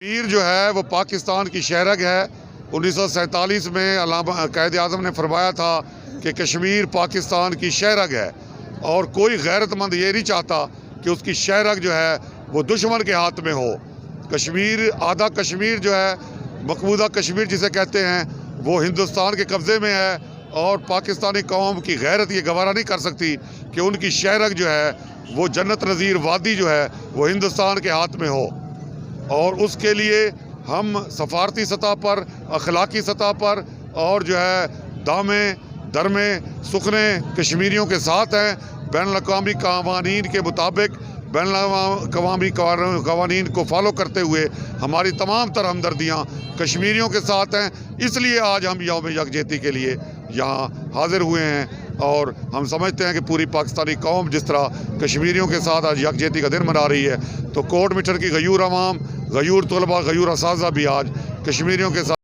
कश्मीर जो है वो पाकिस्तान की शहरग है। 1947 में कायद-ए-आज़म ने फरमाया था कि कश्मीर पाकिस्तान की शहरग है और कोई गैरतमंद ये नहीं चाहता कि उसकी शहरग जो है वो दुश्मन के हाथ में हो। कश्मीर, आधा कश्मीर जो है, मकबूजा कश्मीर जिसे कहते हैं, वो हिंदुस्तान के कब्ज़े में है और पाकिस्तानी कौम की गैरत ये गवारा नहीं कर सकती कि उनकी शहरग जो है वो जन्नत नज़ीर वादी जो है वो हिंदुस्तान के हाथ में हो। और उसके लिए हम सफारती सतह पर, अखलाकी सतह पर और जो है दामे दरमे सुखने कश्मीरियों के साथ हैं। बैनुल-अक़वामी क़वानीन के मुताबिक, बैनुल-अक़वामी क़वानीन को फॉलो करते हुए हमारी तमाम तर हमदर्दियाँ कश्मीरियों के साथ हैं। इसलिए आज हम यौम यकजहती के लिए यहाँ हाज़िर हुए हैं और हम समझते हैं कि पूरी पाकिस्तानी कौम जिस तरह कश्मीरियों के साथ आज यकजहती का दिन मना रही है, तो कोट मिठर की गयूर अवाम, गयूर तलबा, गयूर असातिज़ा भी आज कश्मीरियों के साथ